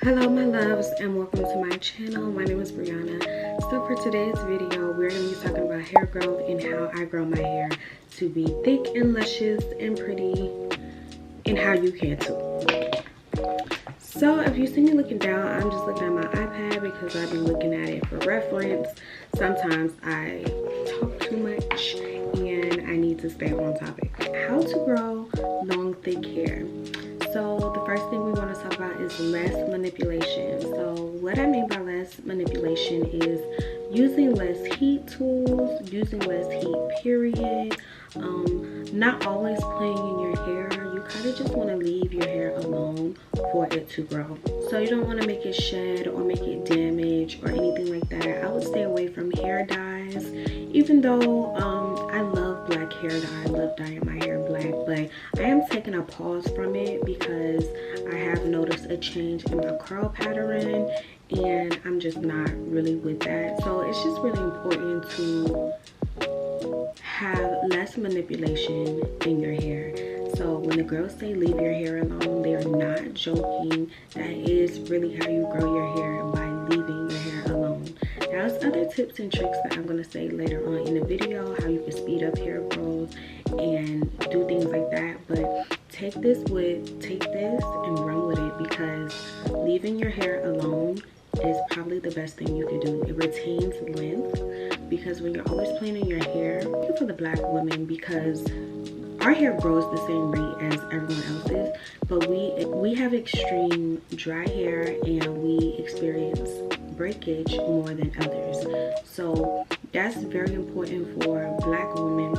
Hello my loves and welcome to my channel. My name is Bryona. So for today's video, we're going to be talking about hair growth and how I grow my hair to be thick and luscious and pretty, and how you can too. So if you see me looking down, I'm just looking at my iPad because I've been looking at it for reference. Sometimes I talk too much and I need to stay on topic. How to grow long thick hair. So the first thing we want to talk about is less manipulation. So what I mean by less manipulation is using less heat tools, using less heat period, not always playing in your hair. You kind of just want to leave your hair alone for it to grow. So you don't want to make it shed or make it damage or anything like that. I would stay away from hair dyes, even though I love black hair dye. I love dyeing my hair black, but I am taking a pause from it because I have noticed a change in my curl pattern and I'm just not really with that. So it's just really important to have less manipulation in your hair. So when the girls say leave your hair alone, they are not joking. That is really how you grow your hair, by leaving your hair alone. Now there's other tips and tricks that I'm going to say later on in the video, how you can speed up hair growth and do things like that. But take this and run with it, because leaving your hair alone is probably the best thing you can do. It retains length, because when you're always playing in your hair, for the black women, because our hair grows the same rate as everyone else's, but we have extreme dry hair and we experience breakage more than others. So that's very important for black women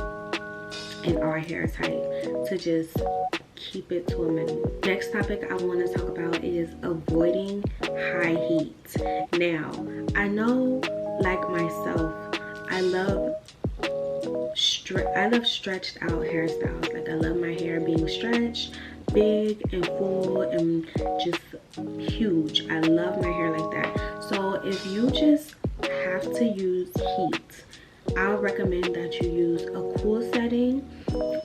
in our hair type to just keep it to a minimum. Next topic I want to talk about is avoiding high heat. Now, I know, like myself, I love stretched out hairstyles. Like I love my hair being stretched, big and full and just huge. I love my hair like that. So if you just have to use heat, I would recommend that you use a cool setting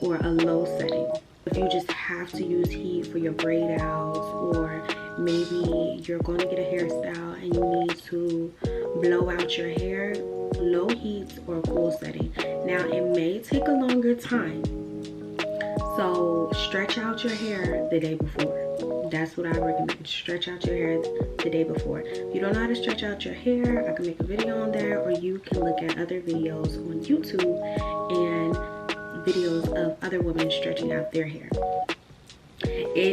or a low setting. If you just have to use heat for your braid outs, or maybe you're going to get a hairstyle and you need to blow out your hair, low heat or cool setting. Now it may take a longer time, so stretch out your hair the day before. That's what I recommend. Stretch out your hair the day before. If you don't know how to stretch out your hair, I can make a video on that, or you can look at other videos on YouTube and videos of other women stretching out their hair.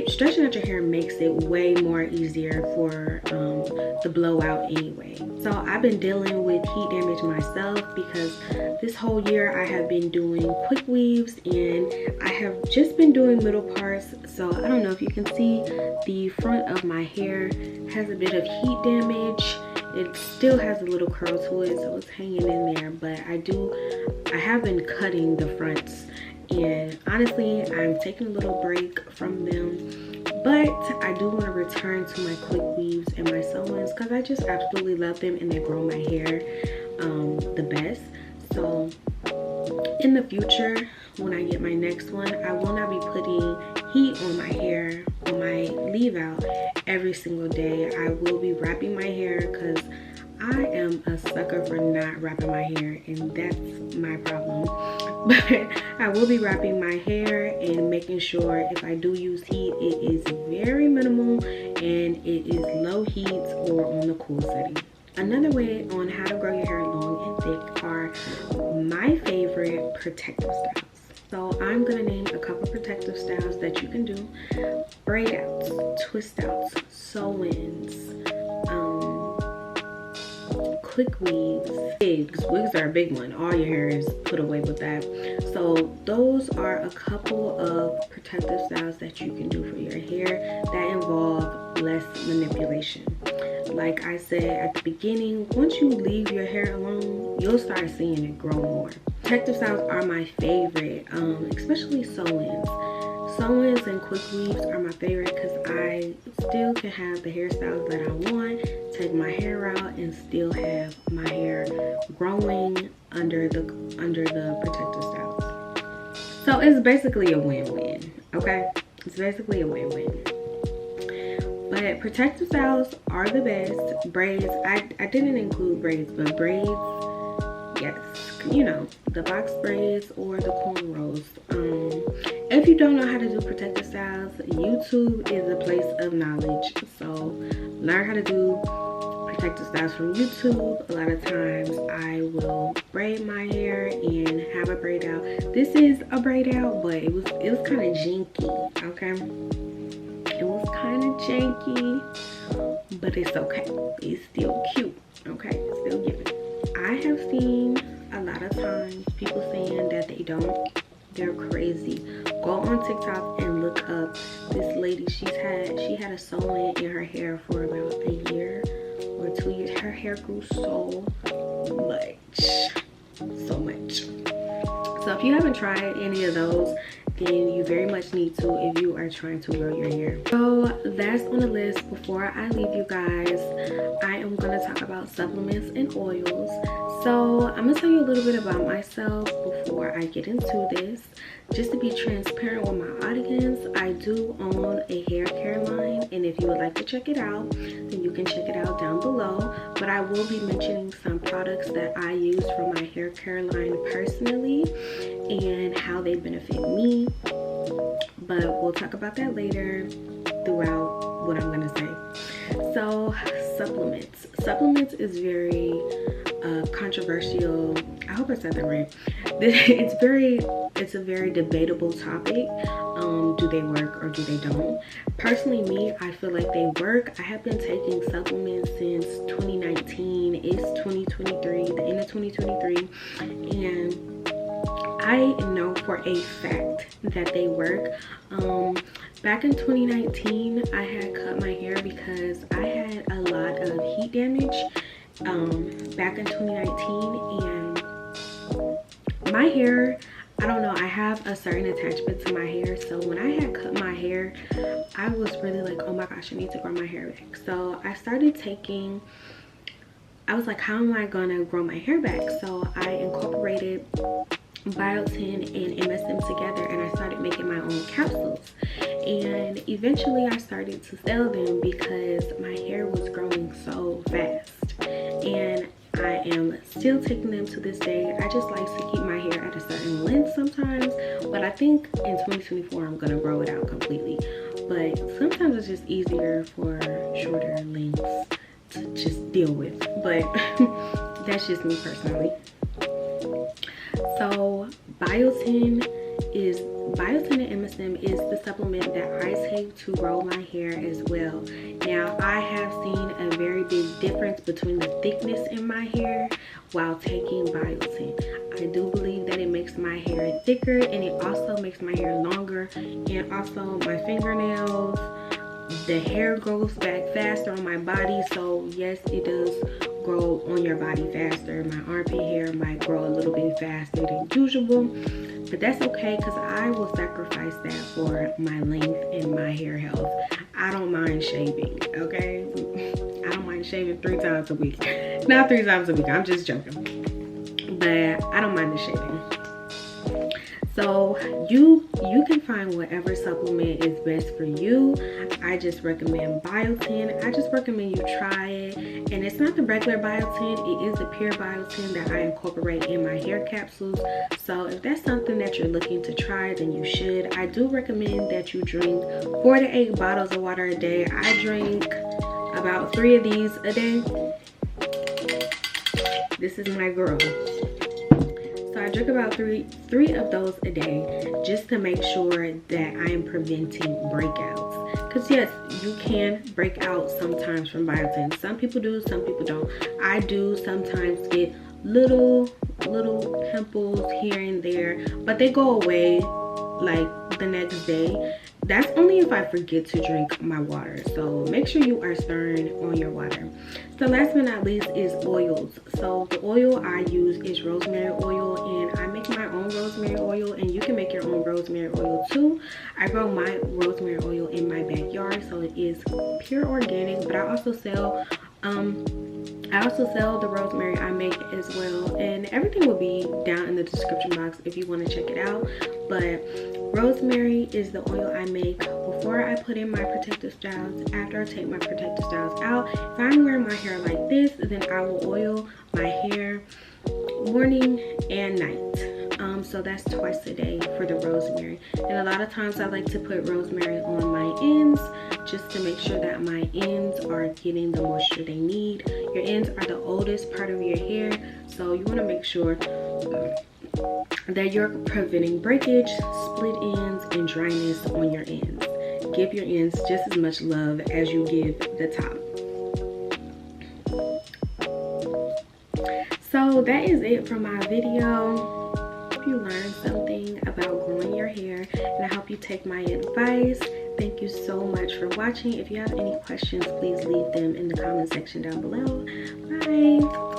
Stretching out your hair makes it way more easier for the blowout anyway. So I've been dealing with heat damage myself, because this whole year I have been doing quick weaves and I have just been doing middle parts. So I don't know if you can see, the front of my hair has a bit of heat damage. It still has a little curl to it, so it's hanging in there, but I have been cutting the fronts, and honestly I'm taking a little break from them, but I do want to return to my quick weaves and my sew-ins because I just absolutely love them and they grow my hair the best. So in the future, when I get my next one, I will not be putting heat on my hair, on my leave out every single day. I will be wrapping my hair, because I am a sucker for not wrapping my hair, and that's my problem. But I will be wrapping my hair and making sure if I do use heat, it is very minimal and it is low heat or on the cool setting. Another way on how to grow your hair long and thick are my favorite protective styles. So I'm gonna name a couple protective styles that you can do: braid outs, twist outs, sew-ins, quick weaves, wigs. Wigs are a big one. All your hair is put away with that. So those are a couple of protective styles that you can do for your hair that involve less manipulation. Like I said at the beginning, once you leave your hair alone, you'll start seeing it grow more. Protective styles are my favorite, especially sew-ins. Sew-ins and quick weaves are my favorite because I still can have the hairstyles that I want, take my hair out, and still have my hair growing under the protective styles. So it's basically a win-win, okay? It's basically a win-win. But But protective styles are the best. Braids, I didn't include braids, but braids, yes, you know, the box braids or the cornrows. If you don't know how to do protective styles, YouTube is a place of knowledge. So learn how to do protective styles from YouTube. A lot of times I will braid my hair and have a braid out. This is a braid out, but it was kind of janky, okay? It was kind of janky, but it's okay. It's still cute, okay? It's still giving. I have seen a lot of times people saying that they don't. They're crazy. Go on TikTok and look up this lady. She had a sew-in in her hair for about a year or 2 years. Her hair grew so much. So if you haven't tried any of those, then you very much need to if you are trying to grow your hair. So that's on the list. Before I leave you guys, I am going to talk about supplements and oils. So I'm going to tell you a little bit about myself before I get into this. Just to be transparent with my audience, I do own a hair care line, and if you would like to check it out, then you can check it out down below. But I will be mentioning some products that I use for my hair care line personally and how they benefit me. But we'll talk about that later throughout what I'm going to say. So supplements. Supplements is very controversial. I hope I said that right. It's a very debatable topic. Do they work or do they don't? Personally, me, I feel like they work. I have been taking supplements since 2019. It's 2023, the end of 2023, and I know for a fact that they work. Back in 2019, I had cut my hair because I had a lot of heat damage back in 2019, and my hair, I don't know, I have a certain attachment to my hair. So when I had cut my hair, I was really like, oh my gosh, I need to grow my hair back. So I started taking, I was like, how am I gonna grow my hair back? So I incorporated biotin and MSM together, and I started making my own capsules. And eventually I started to sell them because my hair was growing so fast. And I am still taking them to this day. I just like to keep my hair at a certain length sometimes, but I think in 2024 I'm gonna grow it out completely. But sometimes it's just easier for shorter lengths to just deal with. But that's just me personally. So biotin and MSM is the supplement that I take to grow my hair as well. Now, I have seen a very big difference between the thickness in my hair while taking biotin. I do believe that it makes my hair thicker, and it also makes my hair longer, and also my fingernails. The hair grows back faster on my body, so yes, it does grow on your body faster. My armpit hair might grow a little bit faster than usual, but that's okay because I will sacrifice that for my length and my hair health. I don't mind shaving, okay? I don't mind shaving 3 times a week. Not 3 times a week, I'm just joking. But I don't mind the shaving. So you can find whatever supplement is best for you. I just recommend biotin. I just recommend you try it. And it's not the regular biotin, it is the pure biotin that I incorporate in my hair capsules. So if that's something that you're looking to try, then you should. I do recommend that you drink 4 to 8 bottles of water a day. I drink about 3 of these a day. This is my girl. So I drink about three of those a day just to make sure that I am preventing breakouts. Because yes, you can break out sometimes from biotin. Some people do, some people don't. I do sometimes get little pimples here and there, but they go away like the next day. That's only if I forget to drink my water. So make sure you are stirring on your water. So last but not least is oils. So the oil I use is rosemary oil, and I make my own rosemary oil, and you can make your own rosemary oil too. I grow my rosemary oil in my backyard, so it is pure organic, but I also sell the rosemary I make as well, and everything will be down in the description box if you want to check it out. But rosemary is the oil I make before I put in my protective styles, after I take my protective styles out, if I'm wearing my hair like this, then I will oil my hair morning and night. So that's twice a day for the rosemary. And a lot of times I like to put rosemary on my ends just to make sure that my ends are getting the moisture they need. Your ends are the oldest part of your hair, so you want to make sure that you're preventing breakage, split ends, and dryness on your ends. Give your ends just as much love as you give the top. So that is it for my video. I hope you learned something about growing your hair, and I hope you take my advice. Thank you so much for watching. If you have any questions, please leave them in the comment section down below. Bye.